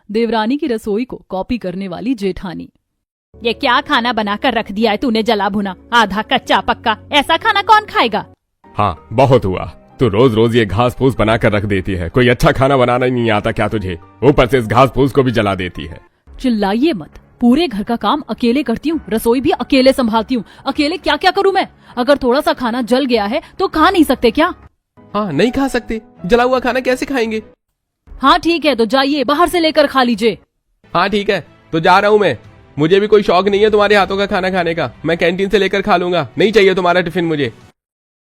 देवरानी की रसोई को कॉपी करने वाली जेठानी। ये क्या खाना बनाकर रख दिया है तूने, जला भुना, आधा कच्चा पक्का, ऐसा खाना कौन खाएगा? हाँ बहुत हुआ, तू रोज रोज ये घास फूस बनाकर रख देती है। कोई अच्छा खाना बनाना नहीं आता क्या तुझे? ऊपर से इस घास फूस को भी जला देती है। चिल्लाइए मत, पूरे घर का काम अकेले करती हूँ, रसोई भी अकेले संभालती हूँ। अकेले क्या क्या करूँ मैं? अगर थोड़ा सा खाना जल गया है तो खा नहीं सकते क्या? हाँ नहीं खा सकते, जला हुआ खाना कैसे खाएंगे? हाँ ठीक है, तो जाइए बाहर से लेकर खा लीजिए। हाँ ठीक है, तो जा रहा हूँ मैं। मुझे भी कोई शौक नहीं है तुम्हारे हाथों का खाना खाने का, मैं कैंटीन से लेकर खा लूंगा, नहीं चाहिए तुम्हारा टिफिन मुझे।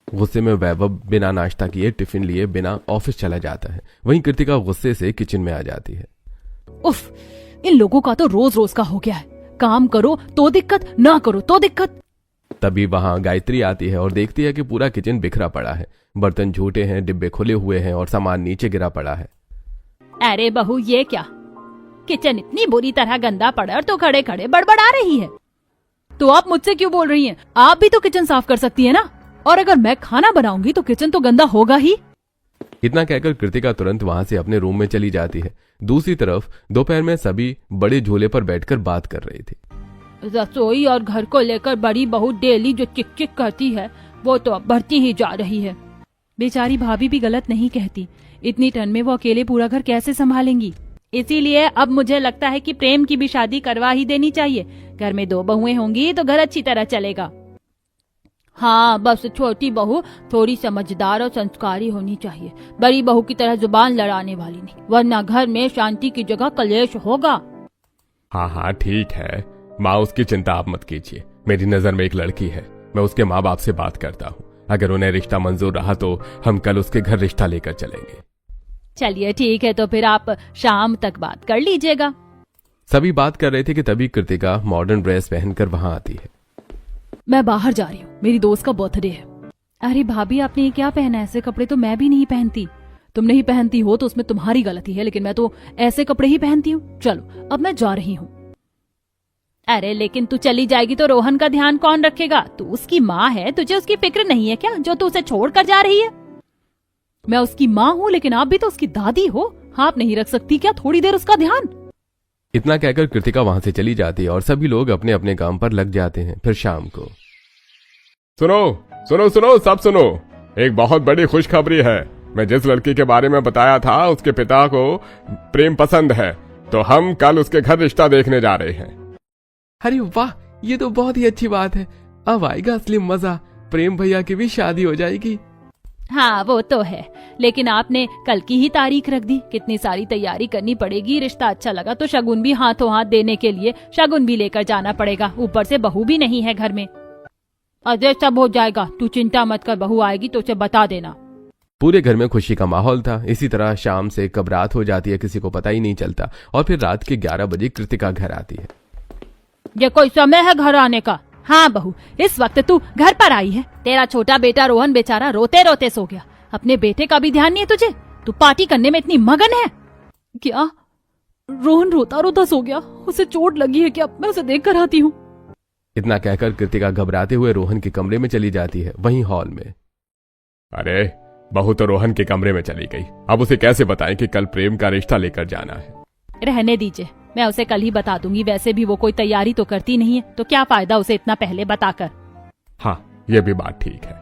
गुस्से में वैभव बिना नाश्ता किए टिफिन लिए बिना ऑफिस चला जाता है। वहीं कृतिका गुस्से से किचन में आ जाती है। उफ, इन लोगों का तो रोज रोज का हो गया है, काम करो तो दिक्कत, ना करो तो दिक्कत। तभी वहां गायत्री आती है और देखती है कि पूरा किचन बिखरा पड़ा है, बर्तन झूठे हैं, डिब्बे खुले हुए हैं और सामान नीचे गिरा पड़ा है। अरे बहू ये क्या, किचन इतनी बुरी तरह गंदा पड़ा और तो खड़े खड़े बड़बड़ा रही है। तो आप मुझसे क्यों बोल रही हैं? आप भी तो किचन साफ कर सकती है ना, और अगर मैं खाना बनाऊंगी तो किचन तो गंदा होगा ही। इतना कहकर कृतिका तुरंत वहां से अपने रूम में चली जाती है। दूसरी तरफ दोपहर में सभी बड़े झूले पर बैठकर बात कर रही थी। रसोई और घर को लेकर बड़ी बहू डेली जो चिक चिक करती है वो तो अब बढ़ती ही जा रही है। बेचारी भाभी भी गलत नहीं कहती, इतनी ठंड में वो अकेले पूरा घर कैसे संभालेंगी। इसीलिए अब मुझे लगता है कि प्रेम की भी शादी करवा ही देनी चाहिए। घर में 2 बहुएं होंगी तो घर अच्छी तरह चलेगा। हाँ, बस छोटी बहू थोड़ी समझदार और संस्कारी होनी चाहिए, बड़ी बहू की तरह जुबान लड़ाने वाली नहीं, वरना घर में शांति की जगह कलेश होगा। हाँ हाँ ठीक है माँ, उसकी चिंता आप मत कीजिए। मेरी नजर में एक लड़की है, मैं उसके माँ बाप से बात करता हूँ। अगर उन्हें रिश्ता मंजूर रहा तो हम कल उसके घर रिश्ता लेकर चलेंगे। चलिए ठीक है, तो फिर आप शाम तक बात कर लीजिएगा। सभी बात कर रहे थे कि तभी कृतिका मॉडर्न ड्रेस पहनकर वहां आती है। मैं बाहर जा रही हूँ, मेरी दोस्त का बर्थडे है। अरे भाभी आपने ये क्या पहना है? ऐसे कपड़े तो मैं भी नहीं पहनती। तुम नहीं पहनती हो तो उसमें तुम्हारी गलती है, लेकिन मैं तो ऐसे कपड़े ही पहनती हूँ। चलो अब मैं जा रही हूँ। अरे लेकिन तू चली जाएगी तो रोहन का ध्यान कौन रखेगा? तू उसकी माँ है, तुझे उसकी फिक्र नहीं है क्या जो तू उसे छोड़ कर जा रही है? मैं उसकी माँ हूँ, लेकिन आप भी तो उसकी दादी हो, आप नहीं रख सकती क्या थोड़ी देर उसका ध्यान? इतना कहकर कृतिका वहां से चली जाती है और सभी लोग अपने अपने काम पर लग जाते हैं। फिर शाम को सुनो सुनो सुनो सब सुनो, एक बहुत बड़ी खुशखबरी है। मैं जिस लड़की के बारे में बताया था उसके पिता को प्रेम पसंद है, तो हम कल उसके घर रिश्ता देखने जा रहे हैं। अरे वाह, ये तो बहुत ही अच्छी बात है। अब आएगा असली मजा, प्रेम भैया की भी शादी हो जाएगी। हाँ वो तो है, लेकिन आपने कल की ही तारीख रख दी, कितनी सारी तैयारी करनी पड़ेगी। रिश्ता अच्छा लगा तो शगुन भी हाथों हाथ देने के लिए शगुन भी लेकर जाना पड़ेगा, ऊपर से बहू भी नहीं है घर में। अजय सब हो जाएगा, तू चिंता मत कर, बहू आएगी तो उसे बता देना। पूरे घर में खुशी का माहौल था। इसी तरह शाम से कब रात हो जाती है किसी को पता ही नहीं चलता, और फिर रात के 11 बजे कृतिका घर आती है। ये कोई समय है घर आने का? हाँ बहू, इस वक्त तू घर पर आई है। तेरा छोटा बेटा रोहन बेचारा रोते रोते सो गया, अपने बेटे का भी ध्यान नहीं है तुझे? तू पार्टी करने में इतनी मगन है क्या? रोहन रोता रोता सो गया, उसे चोट लगी है क्या? मैं उसे देख कर आती हूँ। इतना कहकर कृतिका घबराते हुए रोहन के कमरे में चली जाती है। वहीं हॉल में अरे बहू तो रोहन के कमरे में चली गई, अब उसे कैसे बताएं कि कल प्रेम का रिश्ता लेकर जाना है? रहने दीजिए, मैं उसे कल ही बता दूंगी। वैसे भी वो कोई तैयारी तो करती नहीं है, तो क्या फायदा उसे इतना पहले बताकर। हाँ ये भी बात ठीक है।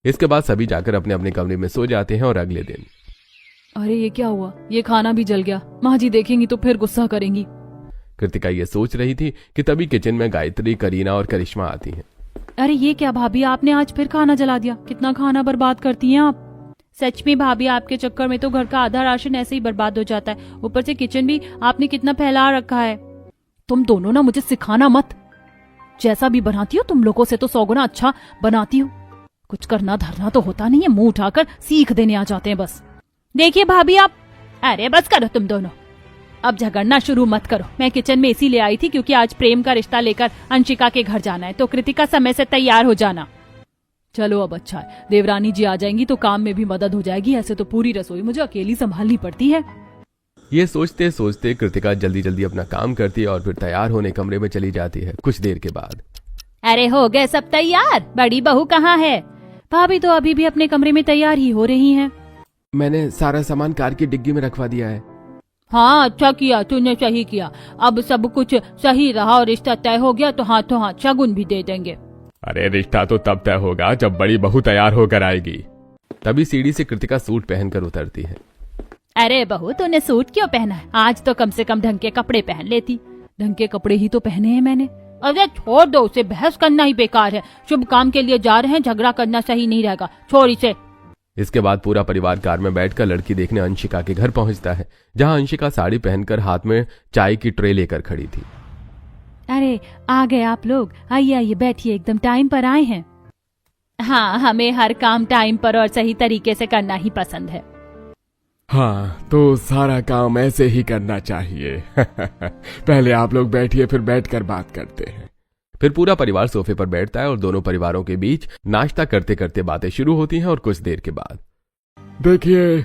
इसके बाद सभी जाकर अपने अपने कमरे में सो जाते हैं। और अगले दिन अरे ये क्या हुआ? ये खाना भी जल गया, माँ जी देखेंगी तो फिर गुस्सा करेंगी। कृतिका ये सोच रही थी कि तभी किचन में गायत्री, करीना और करिश्मा आती हैं। अरे ये क्या भाभी, आपने आज फिर खाना जला दिया, कितना खाना बर्बाद करती हैं आप। सच में भाभी, आपके चक्कर में तो घर का आधा राशन ऐसे ही बर्बाद हो जाता है, ऊपर से किचन भी आपने कितना फैला रखा है। तुम दोनों ना मुझे सिखाना मत, जैसा भी बनाती हो तुम लोगों से तो 100 गुना अच्छा बनाती हो। कुछ करना धरना तो होता नहीं है, मुंह उठाकर सीख देने आ जाते हैं बस। देखिए भाभी आप, अरे बस करो तुम दोनों, अब झगड़ना शुरू मत करो। मैं किचन में इसीलिए आई थी क्योंकि आज प्रेम का रिश्ता लेकर अंशिका के घर जाना है, तो कृतिका समय से तैयार हो जाना। चलो अब अच्छा है, देवरानी जी आ जाएंगी तो काम में भी मदद हो जाएगी, ऐसे तो पूरी रसोई मुझे अकेली संभालनी पड़ती है। ये सोचते सोचते कृतिका जल्दी जल्दी अपना काम करती है और फिर तैयार होने कमरे में चली जाती है। कुछ देर के बाद अरे हो गए सब तैयार? बड़ी बहू कहाँ है? भाभी तो अभी भी अपने कमरे में तैयार ही हो रही हैं। मैंने सारा सामान कार की डिग्गी में रखवा दिया है। हाँ अच्छा किया, तूने सही किया। अब सब कुछ सही रहा और रिश्ता तय हो गया तो हाथों हाथ शगुन भी दे देंगे। अरे रिश्ता तो तब तय होगा जब बड़ी बहू तैयार होकर आएगी। तभी सीढ़ी से कृतिका सूट पहनकर उतरती है। अरे बहू, तूने सूट क्यों पहना है? आज तो कम से कम ढंग के कपड़े पहन लेती। ढंग के कपड़े ही तो पहने हैं मैंने। अरे छोड़ दो उसे, बहस करना ही बेकार है। शुभ काम के लिए जा रहे हैं, झगड़ा करना सही नहीं रहेगा। छोड़ इसे। इसके बाद पूरा परिवार कार में बैठकर लड़की देखने अंशिका के घर पहुंचता है, जहां अंशिका साड़ी पहनकर हाथ में चाय की ट्रे लेकर खड़ी थी। अरे आ गए आप लोग, आइए आइए बैठिए, एकदम टाइम पर आए हैं। हाँ, हमें हर काम टाइम पर और सही तरीके से करना ही पसंद है। हाँ, तो सारा काम ऐसे ही करना चाहिए। पहले आप लोग बैठिए, फिर बैठकर बात करते हैं। फिर पूरा परिवार सोफे पर बैठता है और दोनों परिवारों के बीच नाश्ता करते करते बातें शुरू होती हैं। और कुछ देर के बाद देखिए,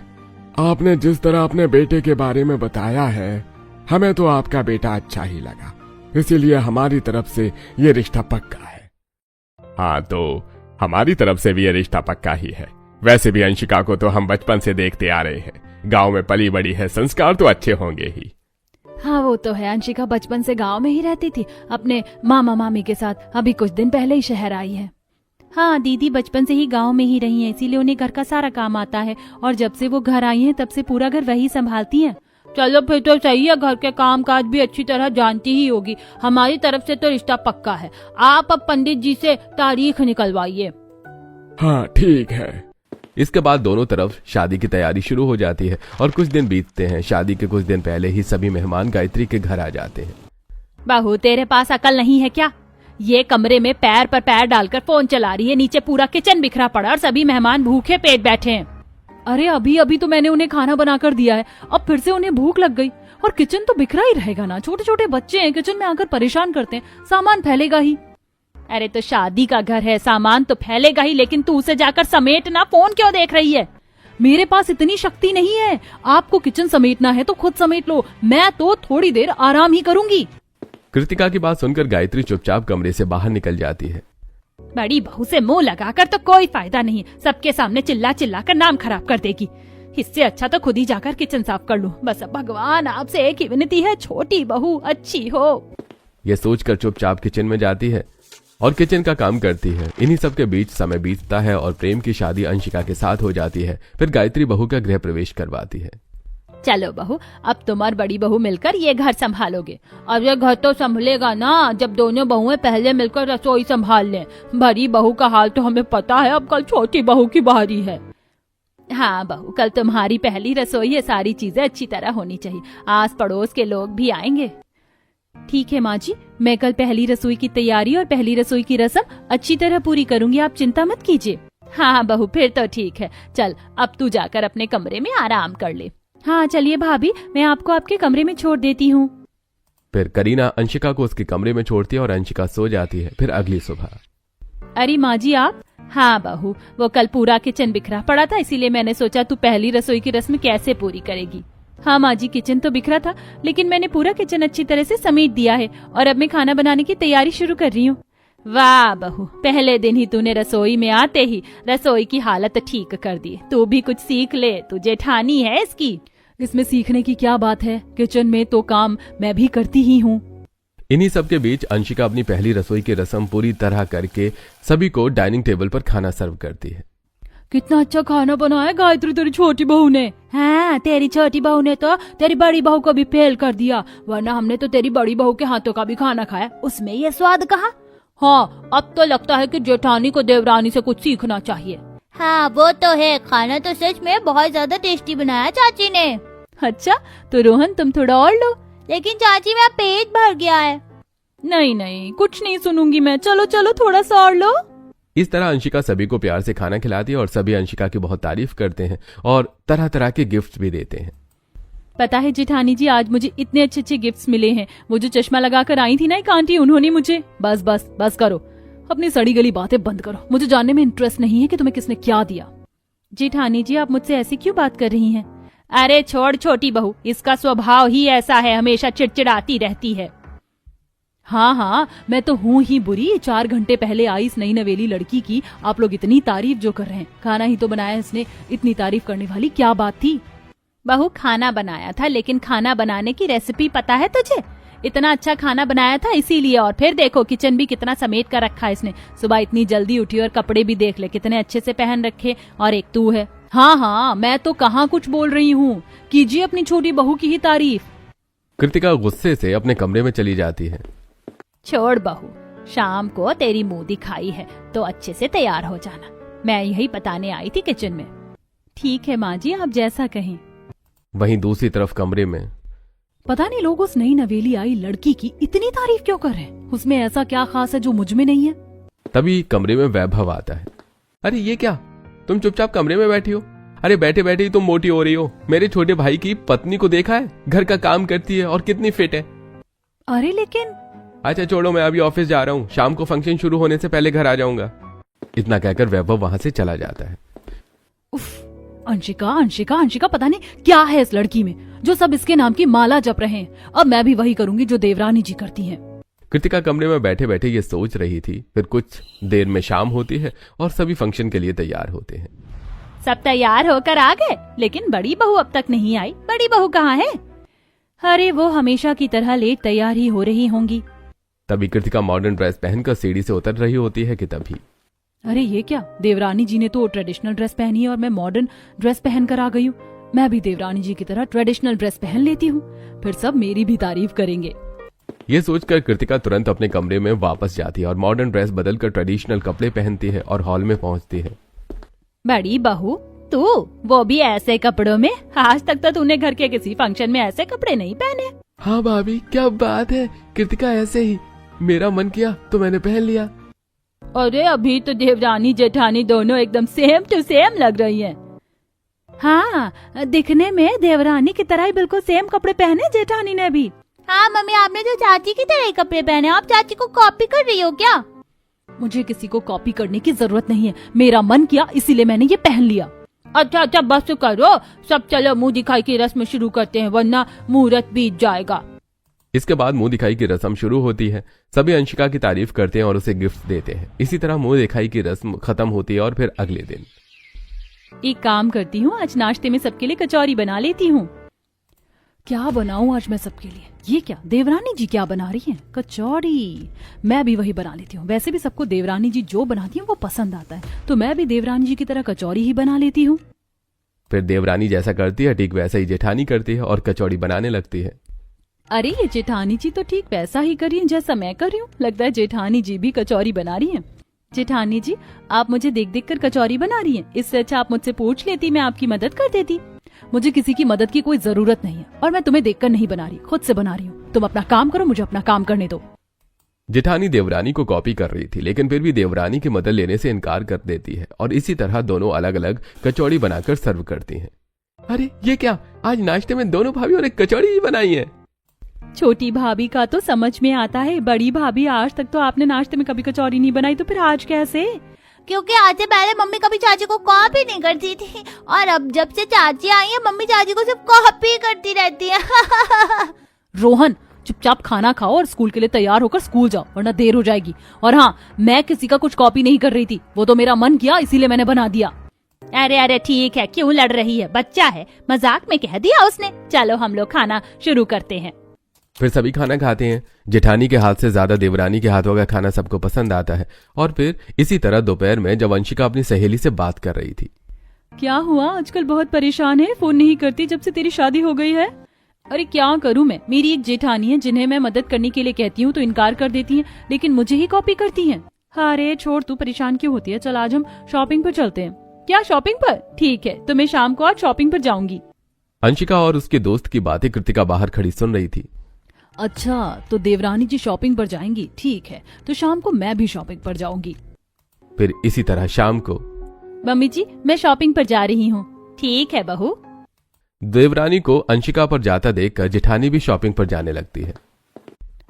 आपने जिस तरह अपने बेटे के बारे में बताया है, हमें तो आपका बेटा अच्छा ही लगा, इसीलिए हमारी तरफ से ये रिश्ता पक्का है। हाँ, तो हमारी तरफ से भी ये रिश्ता पक्का ही है। वैसे भी अंशिका को तो हम बचपन से देखते आ रहे हैं, गांव में पली बड़ी है, संस्कार तो अच्छे होंगे ही। हाँ वो तो है, अंशिका बचपन से गांव में ही रहती थी अपने मामा मामी के साथ। अभी कुछ दिन पहले ही शहर आई है। हाँ, दीदी बचपन से ही गांव में ही रही हैं, इसीलिए उन्हें घर का सारा काम आता है। और जब से वो घर आई हैं तब से पूरा घर वही संभालती हैं। चलो फिर तो सही है, घर के काम काज भी अच्छी तरह जानती ही होगी। हमारी तरफ से तो रिश्ता पक्का है। आप अब पंडित जी से तारीख निकलवाइए। हाँ ठीक है। इसके बाद दोनों तरफ शादी की तैयारी शुरू हो जाती है और कुछ दिन बीतते हैं। शादी के कुछ दिन पहले ही सभी मेहमान गायत्री के घर आ जाते हैं। बहू, तेरे पास अकल नहीं है क्या? ये कमरे में पैर पर पैर डालकर फोन चला रही है, नीचे पूरा किचन बिखरा पड़ा और सभी मेहमान भूखे पेट बैठे हैं। अरे अभी अभी तो मैंने उन्हें खाना बनाकर दिया है, अब फिर से उन्हें भूख लग गई। और किचन तो बिखरा ही रहेगा ना, छोटे छोटे बच्चे हैं, किचन में आकर परेशान करते हैं, सामान फैलेगा ही। अरे तो शादी का घर है, सामान तो फैलेगा ही, लेकिन तू उसे जाकर समेट ना। फोन क्यों देख रही है? मेरे पास इतनी शक्ति नहीं है। आपको किचन समेटना है तो खुद समेट लो, मैं तो थोड़ी देर आराम ही करूंगी। कृतिका की बात सुनकर गायत्री चुपचाप कमरे से बाहर निकल जाती है। बड़ी बहू से मुंह लगाकर तो कोई फायदा नहीं, सबके सामने चिल्ला चिल्ला कर नाम खराब कर देगी। इससे अच्छा तो खुद ही जाकर किचन साफ कर लूं। बस अब भगवान आपसे एक ही विनती है, छोटी बहू अच्छी हो। ये सोचकर चुपचाप किचन में जाती है और किचन का काम करती है। इन्हीं सब के बीच समय बीतता है और प्रेम की शादी अंशिका के साथ हो जाती है। फिर गायत्री बहू का गृह प्रवेश करवाती है। चलो बहू, अब तुम और बड़ी बहू मिलकर ये घर संभालोगे। और ये घर तो संभलेगा ना जब दोनों बहुएं पहले मिलकर रसोई संभाल लें। बड़ी बहू का हाल तो हमें पता है, अब कल छोटी बहू की बारी है। हाँ बहू, कल तुम्हारी पहली रसोई है, सारी चीजें अच्छी तरह होनी चाहिए। आस पड़ोस के लोग भी आएंगे। ठीक है माँ जी, मैं कल पहली रसोई की तैयारी और पहली रसोई की रस्म अच्छी तरह पूरी करूंगी, आप चिंता मत कीजिए। हाँ बहू, फिर तो ठीक है। चल अब तू जाकर अपने कमरे में आराम कर ले। हाँ चलिए भाभी, मैं आपको आपके कमरे में छोड़ देती हूँ। फिर करीना अंशिका को उसके कमरे में छोड़ती है और अंशिका सो जाती है। फिर अगली सुबह, अरे माँ जी आप? हाँ बहू, वो कल पूरा किचन बिखरा पड़ा था, इसीलिए मैंने सोचा तू पहली रसोई की रस्म कैसे पूरी करेगी। हाँ माँ जी, किचन तो बिखरा था, लेकिन मैंने पूरा किचन अच्छी तरह से समेट दिया है और अब मैं खाना बनाने की तैयारी शुरू कर रही हूँ। वाह बहू, पहले दिन ही तूने रसोई में आते ही रसोई की हालत ठीक कर दी। तू भी कुछ सीख ले, तू जेठानी है इसकी। इसमें सीखने की क्या बात है, किचन में तो काम मैं भी करती ही हूँ। इन्हीं सब के बीच अंशिका अपनी पहली रसोई की रस्म पूरी तरह करके सभी को डाइनिंग टेबल पर खाना सर्व करती है। कितना अच्छा खाना बनाया गायत्री तेरी छोटी बहू ने। हाँ, तेरी छोटी बहू ने तो तेरी बड़ी बहू को भी फेल कर दिया, वरना हमने तो तेरी बड़ी बहू के हाथों का भी खाना खाया, उसमें ये स्वाद कहाँ। हाँ, अब तो लगता है कि जेठानी को देवरानी से कुछ सीखना चाहिए। हाँ वो तो है, खाना तो सच में बहुत ज्यादा टेस्टी बनाया चाची ने। अच्छा, तो रोहन तुम थोड़ा और लो। लेकिन चाची मेरा पेट भर गया है। नहीं नहीं, कुछ नहीं सुनूंगी मैं, चलो चलो थोड़ा सा और लो। इस तरह अंशिका सभी को प्यार से खाना खिलाती है और सभी अंशिका की बहुत तारीफ करते हैं और तरह तरह के गिफ्ट भी देते हैं। पता है जेठानी जी, आज मुझे इतने अच्छे अच्छे गिफ्ट्स मिले हैं। वो जो चश्मा लगाकर आई थी ना एक आंटी, उन्होंने मुझे। बस बस बस करो, अपनी सड़ी गली बातें बंद करो। मुझे जानने में इंटरेस्ट नहीं है कि तुम्हें किसने क्या दिया। जेठानी जी, आप मुझसे ऐसी क्यों बात कर रही हैं? अरे छोड़ छोटी बहू, इसका स्वभाव ही ऐसा है, हमेशा चिड़चिड़ाती रहती है। हाँ हाँ, मैं तो हूँ ही बुरी। 4 घंटे पहले आई इस नई नवेली लड़की की आप लोग इतनी तारीफ जो कर रहे हैं। खाना ही तो बनाया इसने, इतनी तारीफ करने वाली क्या बात थी। बहू खाना बनाया था, लेकिन खाना बनाने की रेसिपी पता है तुझे? इतना अच्छा खाना बनाया था इसीलिए। और फिर देखो किचन भी कितना समेट कर रखा है इसने। सुबह इतनी जल्दी उठी और कपड़े भी देख ले कितने अच्छे से पहन रखे। और एक तू है। हाँ हाँ, मैं तो कहाँ कुछ बोल रही हूँ, कीजिए अपनी छोटी बहू की ही तारीफ। कृतिका गुस्से से अपने कमरे में चली जाती है। छोड़ बहू, शाम को तेरी मुंह दिखाई है तो अच्छे से तैयार हो जाना। मैं यही बताने आई थी किचन में। ठीक है माँ जी, आप जैसा कहें। वहीं दूसरी तरफ कमरे में पता नहीं लोग उस नई नवेली आई लड़की की इतनी तारीफ क्यों कर रहे हैं। उसमें ऐसा क्या खास है जो मुझ में नहीं है। तभी कमरे में वैभव आता है। अरे ये क्या, तुम चुपचाप कमरे में बैठी हो? अरे बैठे बैठे ही तुम मोटी हो रही हो। मेरे छोटे भाई की पत्नी को देखा है, घर का काम करती है और कितनी फिट है। अरे लेकिन। अच्छा छोड़ो, मैं अभी ऑफिस जा रहा हूँ, शाम को फंक्शन शुरू होने से पहले घर आ जाऊंगा। इतना कहकर वैभव वहां से चला जाता है। उफ, अंशिका अंशिका अंशिका, पता नहीं क्या है इस लड़की में जो सब इसके नाम की माला जप रहे हैं। अब मैं भी वही करूंगी जो देवरानी जी करती हैं। कृतिका कमरे में बैठे बैठे ये सोच रही थी। फिर कुछ देर में शाम होती है और सभी फंक्शन के लिए तैयार होते हैं। सब तैयार होकर आ गए, लेकिन बड़ी बहू अब तक नहीं आई। बड़ी बहू कहाँ है? अरे वो हमेशा की तरह लेट तैयार ही हो रही होंगी। तभी कृतिका मॉडर्न ड्रेस पहनकर सीढ़ी से उतर रही होती है कि तभी अरे ये क्या, देवरानी जी ने तो ट्रेडिशनल ड्रेस पहनी है और मैं मॉडर्न ड्रेस पहनकर आ गई हूँ। मैं भी देवरानी जी की तरह ट्रेडिशनल ड्रेस पहन लेती हूँ, फिर सब मेरी भी तारीफ करेंगे। ये सोचकर कृतिका तुरंत अपने कमरे में वापस जाती है और मॉडर्न ड्रेस बदलकर ट्रेडिशनल कपड़े पहनती है और हॉल में पहुंचती है। बड़ी बहू, तू वो भी ऐसे कपड़ों में? आज तक तो तूने घर के किसी फंक्शन में ऐसे कपड़े नहीं पहने। हाँ भाभी, क्या बात है, कृतिका ऐसे ही मेरा मन किया तो मैंने पहन लिया। अरे अभी तो देवरानी जेठानी दोनों एकदम सेम टू सेम लग रही हैं। हाँ, दिखने में देवरानी की तरह ही बिल्कुल सेम कपड़े पहने जेठानी ने भी। हाँ मम्मी, आपने तो चाची की तरह ही कपड़े पहने। आप चाची को कॉपी कर रही हो क्या? मुझे किसी को कॉपी करने की जरूरत नहीं है, मेरा मन किया इसीलिए मैंने ये पहन लिया। अच्छा अच्छा बस करो सब, चलो मुंह दिखाई की रस्म शुरू करते हैं वरना मुहूर्त बीत जाएगा। इसके बाद मुंह दिखाई की रस्म शुरू होती है। सभी अंशिका की तारीफ करते हैं और उसे गिफ्ट देते हैं। इसी तरह मुंह दिखाई की रस्म खत्म होती है और फिर अगले दिन एक काम करती हूँ, आज नाश्ते में सबके लिए कचौरी बना लेती हूँ। क्या बनाऊं आज मैं सबके लिए? ये क्या, देवरानी जी क्या बना रही हैं? कचौड़ी। मैं भी वही बना लेती हूँ। वैसे भी सबको देवरानी जी जो बनाती हैं वो पसंद आता है, तो मैं भी देवरानी जी की तरह कचौरी ही बना लेती हूँ। फिर देवरानी जैसा करती है ठीक वैसा ही जेठानी करती है और कचौड़ी बनाने लगती है। अरे ये जेठानी जी तो ठीक वैसा ही कर रही हैं जैसा मैं कर रही हूँ। लगता है जेठानी जी भी कचौरी बना रही हैं। जेठानी जी, आप मुझे देख देख कर कचौरी बना रही हैं। इससे अच्छा आप मुझसे पूछ लेती, मैं आपकी मदद कर देती। मुझे किसी की मदद की कोई जरूरत नहीं है और मैं तुम्हें देखकर नहीं बना रही, खुद से बना रही हूँ। तुम अपना काम करो, मुझे अपना काम करने दो। जेठानी देवरानी को कॉपी कर रही थी, लेकिन फिर भी देवरानी की मदद लेने से इनकार कर देती है और इसी तरह दोनों अलग अलग कचौड़ी बनाकर सर्व करती हैं। अरे ये क्या, आज नाश्ते में दोनों भाभीओं ने कचौड़ी ही बनाई है। छोटी भाभी का तो समझ में आता है, बड़ी भाभी आज तक तो आपने नाश्ते में कभी कचौरी नहीं बनाई, तो फिर आज कैसे? क्योंकि आज से पहले मम्मी कभी चाची को कॉपी नहीं करती थी और अब जब से चाची आई है मम्मी चाची को सिर्फ कॉपी करती रहती है। रोहन, चुपचाप खाना खाओ और स्कूल के लिए तैयार होकर स्कूल जाओ वरना देर हो जाएगी। और हाँ, मैं किसी का कुछ कॉपी नहीं कर रही थी, वो तो मेरा मन किया इसीलिए मैंने बना दिया। अरे अरे ठीक है, क्यों लड़ रही है, बच्चा है, मजाक में कह दिया उसने। चलो हम लोग खाना शुरू करते हैं। फिर सभी खाना खाते हैं। जेठानी के हाथ से ज्यादा देवरानी के हाथों का खाना सबको पसंद आता है। और फिर इसी तरह दोपहर में जब अंशिका अपनी सहेली से बात कर रही थी। क्या हुआ, आजकल बहुत परेशान है, फोन नहीं करती जब से तेरी शादी हो गई है? अरे क्या करूं मैं, मेरी एक जेठानी है जिन्हें मैं मदद करने के लिए कहती हूँ तो इनकार कर देती हैं, लेकिन मुझे ही कॉपी करती हैं। अरे छोड़, तू परेशान क्यों होती है, चल आज हम शॉपिंग पर चलते हैं। क्या शॉपिंग पर? ठीक है, तो मैं शाम को आज शॉपिंग पर जाऊंगी। अंशिका और उसके दोस्त की बातें कृतिका बाहर खड़ी सुन रही थी। अच्छा, तो देवरानी जी शॉपिंग पर जाएंगी, ठीक है, तो शाम को मैं भी शॉपिंग पर जाऊंगी। फिर इसी तरह शाम को मम्मी जी, मैं शॉपिंग पर जा रही हूँ। ठीक है बहू। देवरानी को अंशिका पर जाता देखकर जेठानी भी शॉपिंग पर जाने लगती है।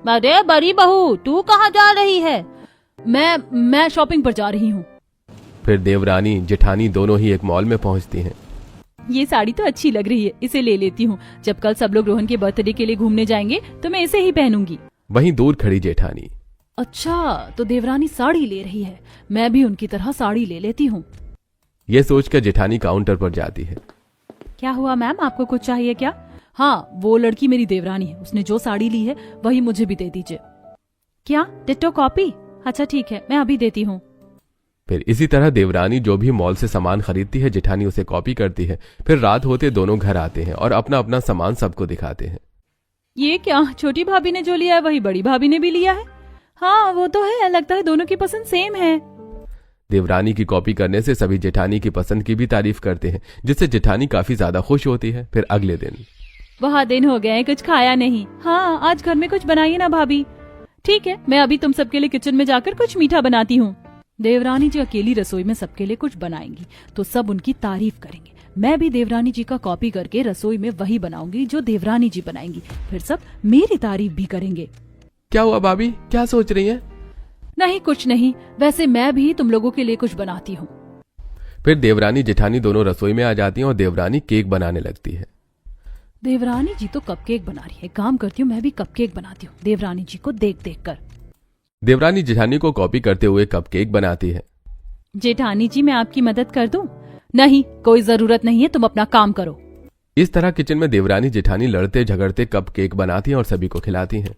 अरे बड़ी बहू, तू कहाँ जा रही है? मैं शॉपिंग पर जा रही हूँ। फिर देवरानी जेठानी दोनों ही एक मॉल में पहुंचती हैं। ये साड़ी तो अच्छी लग रही है, इसे ले लेती हूँ। जब कल सब लोग रोहन के बर्थडे के लिए घूमने जाएंगे तो मैं इसे ही पहनूंगी। वहीं दूर खड़ी जेठानी। अच्छा, तो देवरानी साड़ी ले रही है, मैं भी उनकी तरह साड़ी ले लेती हूँ। ये सोचकर जेठानी काउंटर पर जाती है। क्या हुआ मैम, आपको कुछ चाहिए क्या? हाँ, वो लड़की मेरी देवरानी है, उसने जो साड़ी ली है वही मुझे भी दे दीजिए। क्या, डिट्टो कॉपी? अच्छा ठीक है, मैं अभी देती हूँ। फिर इसी तरह देवरानी जो भी मॉल से सामान खरीदती है जेठानी उसे कॉपी करती है। फिर रात होते दोनों घर आते हैं और अपना अपना सामान सबको दिखाते हैं। ये क्या, छोटी भाभी ने जो लिया है वही बड़ी भाभी ने भी लिया है? हाँ वो तो है, लगता है दोनों की पसंद सेम है। देवरानी की कॉपी करने से सभी जेठानी की पसंद की भी तारीफ करते हैं, जिससे जेठानी काफी ज्यादा खुश होती है। फिर अगले दिन, बहुत दिन हो गए कुछ खाया नहीं। हाँ आज घर में कुछ बनाइए ना भाभी। ठीक है, मैं अभी तुम सबके लिए किचन में जाकर कुछ मीठा बनाती हूँ। देवरानी जी अकेली रसोई में सबके लिए कुछ बनाएंगी तो सब उनकी तारीफ करेंगे। मैं भी देवरानी जी का कॉपी करके रसोई में वही बनाऊंगी जो देवरानी जी बनाएंगी, फिर सब मेरी तारीफ भी करेंगे। क्या हुआ भाभी, क्या सोच रही हैं? नहीं कुछ नहीं, वैसे मैं भी तुम लोगों के लिए कुछ बनाती हूँ। फिर देवरानी जेठानी दोनों रसोई में आ जाती हैं और देवरानी केक बनाने लगती है। देवरानी जी तो कपकेक बना रही है, काम करती हूँ मैं भी कपकेक बनाती हूँ देवरानी जी को देख देख कर। देवरानी जेठानी को कॉपी करते हुए कपकेक बनाती है। जेठानी जी मैं आपकी मदद कर दूं? नहीं, कोई जरूरत नहीं है, तुम अपना काम करो। इस तरह किचन में देवरानी जेठानी लड़ते झगड़ते कपकेक बनाती हैं और सभी को खिलाती हैं।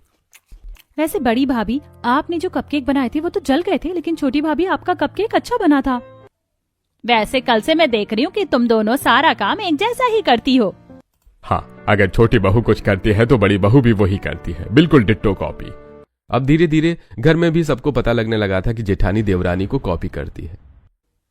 वैसे बड़ी भाभी, आपने जो कपकेक बनाए थे वो तो जल गए थे, लेकिन छोटी भाभी आपका कपकेक अच्छा बना था। वैसे कल से मैं देख रही हूँ कि तुम दोनों सारा काम एक जैसा ही करती हो। हाँ, अगर छोटी बहू कुछ करती है तो बड़ी बहू भी वही करती है, बिल्कुल डिट्टो कॉपी। अब धीरे धीरे घर में भी सबको पता लगने लगा था कि जेठानी देवरानी को कॉपी करती है।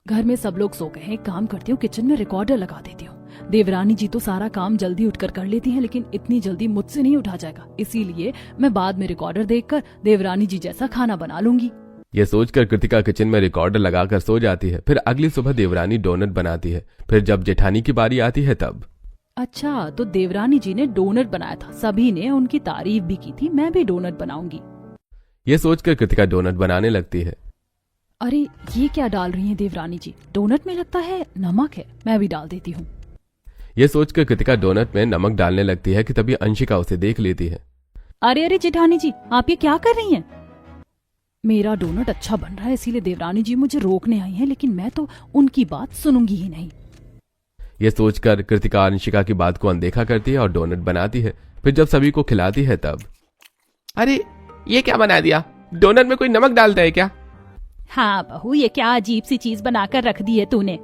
घर में सब लोग सो गए हैं, काम करती हूँ किचन में रिकॉर्डर लगा देती हूँ। देवरानी जी तो सारा काम जल्दी उठकर कर लेती हैं, लेकिन इतनी जल्दी मुझसे नहीं उठा जाएगा, इसीलिए मैं बाद में रिकॉर्डर देखकर देवरानी जी जैसा खाना बना लूंगी। ये सोचकर कृतिका किचन में रिकॉर्डर लगाकर सो जाती है। फिर अगली सुबह देवरानी डोनट बनाती है। फिर जब जेठानी की बारी आती है तब, अच्छा तो देवरानी जी ने डोनट बनाया था, सभी ने उनकी तारीफ भी की थी, मैं भी डोनट बनाऊंगी। ये सोचकर कृतिका डोनट बनाने लगती है। अरे ये क्या डाल रही हैं देवरानी जी, डोनट में लगता है नमक है, मैं भी डाल देती हूँ। ये सोचकर कृतिका डोनट में नमक डालने लगती है कि तभी अंशिका उसे देख लेती है। अरे अरे जेठानी जी, आप ये क्या कर रही हैं? मेरा डोनट अच्छा बन रहा है इसीलिए देवरानी जी मुझे रोकने आई हैं, लेकिन मैं तो उनकी बात सुनूंगी ही नहीं। ये सोचकर कृतिका अंशिका की बात को अनदेखा करती है और डोनट बनाती है। फिर जब सभी को खिलाती है तब, अरे ये क्या बना दिया, डोनट में कोई नमक डालता है क्या? हाँ बहू, ये क्या अजीब सी चीज बनाकर रख दी है तूने।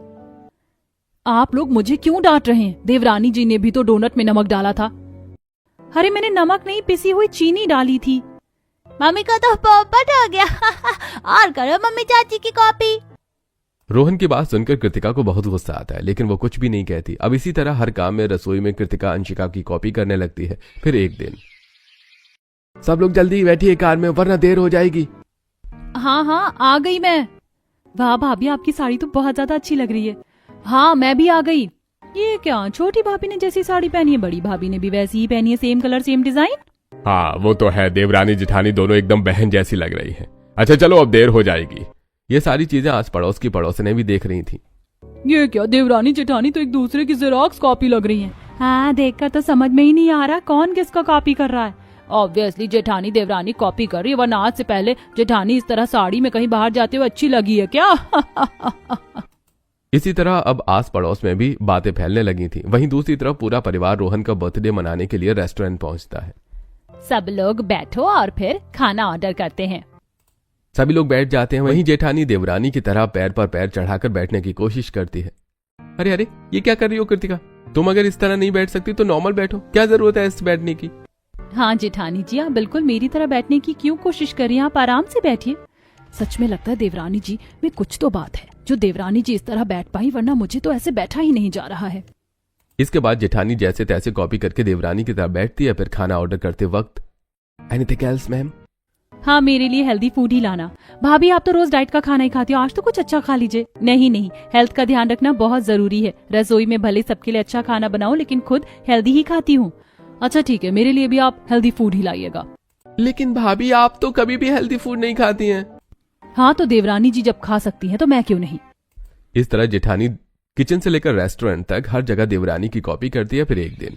आप लोग मुझे क्यों डांट रहे हैं? देवरानी जी ने भी तो डोनट में नमक डाला था। अरे मैंने नमक नहीं, पिसी हुई चीनी डाली थी। मम्मी का तो पोपट हो गया। और करो मम्मी चाची की कॉपी। रोहन की बात सुनकर कृतिका को बहुत गुस्सा आता है, लेकिन वो कुछ भी नहीं कहती। अब इसी तरह हर काम में रसोई में कृतिका अंशिका की कॉपी करने लगती है। फिर एक दिन, सब लोग जल्दी बैठिए कार में वरना देर हो जाएगी। हाँ हाँ आ गई मैं। वाह भाभी, आपकी साड़ी तो बहुत ज्यादा अच्छी लग रही है। हाँ मैं भी आ गई। ये क्या, छोटी भाभी ने जैसी साड़ी पहनी है बड़ी भाभी ने भी वैसी ही पहनी है, सेम कलर सेम डिजाइन। हाँ वो तो है, देवरानी जेठानी दोनों एकदम बहन जैसी लग रही है। अच्छा चलो अब देर हो जाएगी। ये सारी चीजें आस पड़ोस की पड़ोसने भी देख रही थी। ये क्या, देवरानी जेठानी तो एक दूसरे की जेरोक्स कॉपी लग रही हैं। हाँ देखकर तो समझ में ही नहीं आ रहा कौन किसका कॉपी कर रहा है। ऑब्वियसली जेठानी देवरानी कॉपी कर रही है, वरना आज से पहले जेठानी इस तरह साड़ी में कहीं बाहर जाते हुए अच्छी लगी है क्या? इसी तरह अब आस पड़ोस में भी बातें फैलने लगी थी। वहीं दूसरी तरफ पूरा परिवार रोहन का बर्थडे मनाने के लिए रेस्टोरेंट पहुंचता है। सब लोग बैठो और फिर खाना ऑर्डर करते हैं। सभी लोग बैठ जाते हैं। वहीं जेठानी देवरानी की तरह पैर पर पैर चढ़ाकर बैठने की कोशिश करती है। अरे अरे ये क्या कर रही हो कृतिका, तुम अगर इस तरह नहीं बैठ सकती तो नॉर्मल बैठो, क्या जरूरत है इस बैठने की? हाँ जेठानी जी, आप बिल्कुल मेरी तरह बैठने की क्यों कोशिश कर रही हैं, आप आराम से बैठिए। सच में लगता है देवरानी जी में कुछ तो बात है जो देवरानी जी इस तरह बैठ पाई, वरना मुझे तो ऐसे बैठा ही नहीं जा रहा है। इसके बाद जेठानी जैसे तैसे कॉपी करके देवरानी की तरह बैठती है। फिर खाना ऑर्डर करते वक्त, एनीथिंग एल्स मैम? हाँ मेरे लिए हेल्दी फूड ही लाना। भाभी आप तो रोज डाइट का खाना ही खाती हो, आज तो कुछ अच्छा खा लीजिए। नहीं नहीं, हेल्थ का ध्यान रखना बहुत जरूरी है। रसोई में भले सबके लिए अच्छा खाना बनाऊं, लेकिन खुद हेल्दी ही खाती हूँ। अच्छा ठीक है, मेरे लिए भी आप हेल्दी फूड ही लाइएगा। लेकिन भाभी आप तो कभी भी हेल्दी फूड नहीं खाती हैं। हाँ तो देवरानी जी जब खा सकती हैं तो मैं क्यों नहीं। इस तरह जेठानी किचन से लेकर रेस्टोरेंट तक हर जगह देवरानी की कॉपी करती है। फिर एक दिन,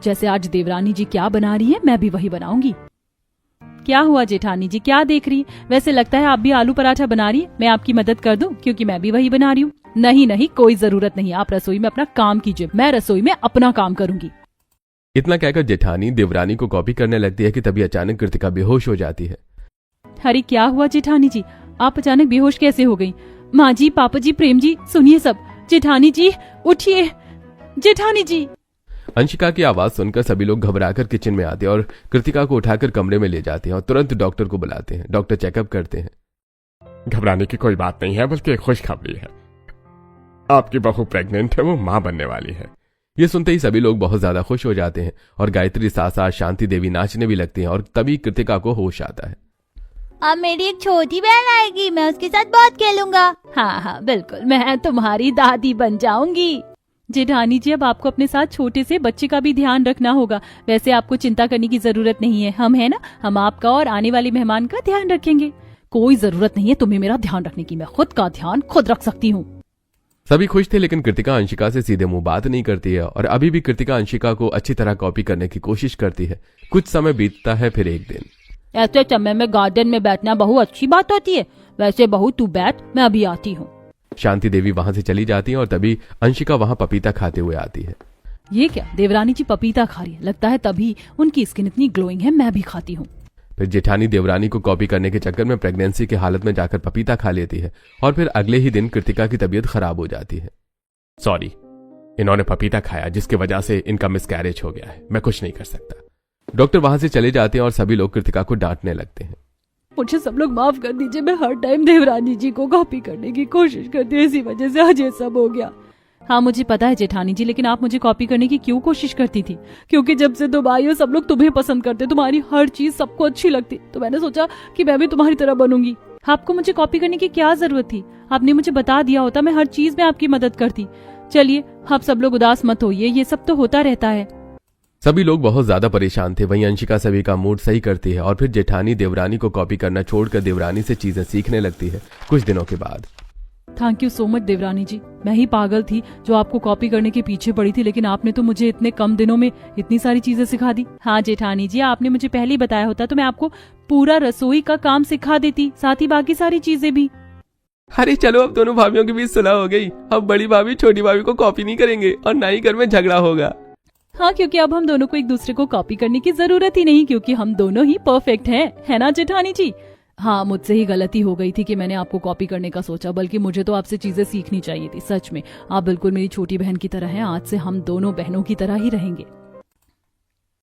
जैसे आज देवरानी जी क्या बना रही है मैं भी वही बनाऊंगी। क्या हुआ जेठानी जी, क्या देख रही है? वैसे लगता है आप भी आलू पराठा बना रही है, मैं आपकी मदद कर दूं क्योंकि मैं भी वही बना रही हूँ। नहीं नहीं, कोई जरूरत नहीं, आप रसोई में अपना काम कीजिए, मैं रसोई में अपना काम करूंगी। इतना कहकर जेठानी देवरानी को कॉपी करने लगती है कि तभी अचानक कृतिका बेहोश हो जाती है। अरे क्या हुआ जेठानी जी, आप अचानक बेहोश कैसे हो गई? माँ जी, पापा जी, प्रेम जी, सुनिए सब। जेठानी जी उठिए, जेठानी जी। अंशिका की आवाज सुनकर सभी लोग घबराकर किचन में आते हैं और कृतिका को उठाकर कमरे में ले जाते हैं और तुरंत डॉक्टर को बुलाते हैं। डॉक्टर चेकअप करते हैं। घबराने की कोई बात नहीं है, बल्कि एक खुशखबरी है। आपकी बहू प्रेग्नेंट है, वो माँ बनने वाली है। ये सुनते ही सभी लोग बहुत ज्यादा खुश हो जाते हैं और गायत्री साथ साथ शांति देवी नाचने भी लगती हैं और तभी कृतिका को होश आता है। अब मेरी एक छोटी बहन आएगी, मैं उसके साथ बहुत खेलूंगा। हाँ हाँ बिल्कुल, मैं तुम्हारी दादी बन जाऊंगी। जेठानी जी, अब आपको अपने साथ छोटे से बच्चे का भी ध्यान रखना होगा। वैसे आपको चिंता करने की जरूरत नहीं है, हम है ना, हम आपका और आने वाले मेहमान का ध्यान रखेंगे। कोई जरूरत नहीं है तुम्हें मेरा ध्यान रखने की, मैं खुद का ध्यान खुद रख सकती हूँ। सभी खुश थे, लेकिन कृतिका अंशिका से सीधे मुंह बात नहीं करती है और अभी भी कृतिका अंशिका को अच्छी तरह कॉपी करने की कोशिश करती है। कुछ समय बीतता है, फिर एक दिन। ऐसे समय में गार्डन में बैठना बहुत अच्छी बात होती है। वैसे बहू तू बैठ, मैं अभी आती हूँ। शांति देवी वहां से चली जाती है और तभी अंशिका वहां पपीता खाते हुए आती है। ये क्या, देवरानी जी पपीता खा रही है? लगता है तभी उनकी स्किन इतनी ग्लोइंग है, मैं भी खाती हूँ। फिर जेठानी देवरानी को कॉपी करने के चक्कर में प्रेगनेंसी की हालत में जाकर पपीता खा लेती है और फिर अगले ही दिन कृतिका की तबीयत खराब हो जाती है। सॉरी, इन्होंने पपीता खाया जिसकी वजह से इनका मिसकैरेज हो गया है, मैं कुछ नहीं कर सकता। डॉक्टर वहां से चले जाते हैं और सभी लोग कृतिका को डांटने लगते हैं। मुझे सब लोग माफ कर दीजिए, मैं हर टाइम देवरानी जी को कॉपी करने की कोशिश करती हूँ, इसी वजह से आज ये सब हो गया। हाँ मुझे पता है जेठानी जी, लेकिन आप मुझे कॉपी करने की क्यों कोशिश करती थी? क्योंकि जब से तुम आई हो सब लोग तुम्हें पसंद करते, तुम्हारी हर चीज सबको अच्छी लगती, तो मैंने सोचा कि मैं भी तुम्हारी तरह बनूंगी। आपको मुझे कॉपी करने की क्या जरूरत थी? आपने मुझे बता दिया होता, मैं हर चीज में आपकी मदद करती। चलिए आप सब लोग उदास मत होइए, ये सब तो होता रहता है। सभी लोग बहुत ज्यादा परेशान थे। वहीं अंशिका सभी का मूड सही करती है और फिर जेठानी देवरानी को कॉपी करना छोड़कर देवरानी से चीजें सीखने लगती है। कुछ दिनों के बाद। थैंक यू सो मच देवरानी जी, मैं ही पागल थी जो आपको कॉपी करने के पीछे पड़ी थी, लेकिन आपने तो मुझे इतने कम दिनों में इतनी सारी चीजें सिखा दी। हाँ जेठानी जी, आपने मुझे पहले ही बताया होता तो मैं आपको पूरा रसोई का काम सिखा देती, साथ ही बाकी सारी चीजें भी। अरे चलो, अब दोनों भाभीियों के बीच सुलह हो गई। अब बड़ी भाभी छोटी भाभी को कॉपी नहीं करेंगे और ना ही घर में झगड़ा होगा। हाँ, क्योंकि अब हम दोनों को एक दूसरे को कॉपी करने की जरूरत ही नहीं, क्योंकि हम दोनों ही परफेक्ट हैं, है ना जेठानी जी? हाँ, मुझसे ही गलती हो गई थी कि मैंने आपको कॉपी करने का सोचा, बल्कि मुझे तो आपसे चीजें सीखनी चाहिए थी। सच में आप बिल्कुल मेरी छोटी बहन की तरह हैं, आज से हम दोनों बहनों की तरह ही रहेंगे।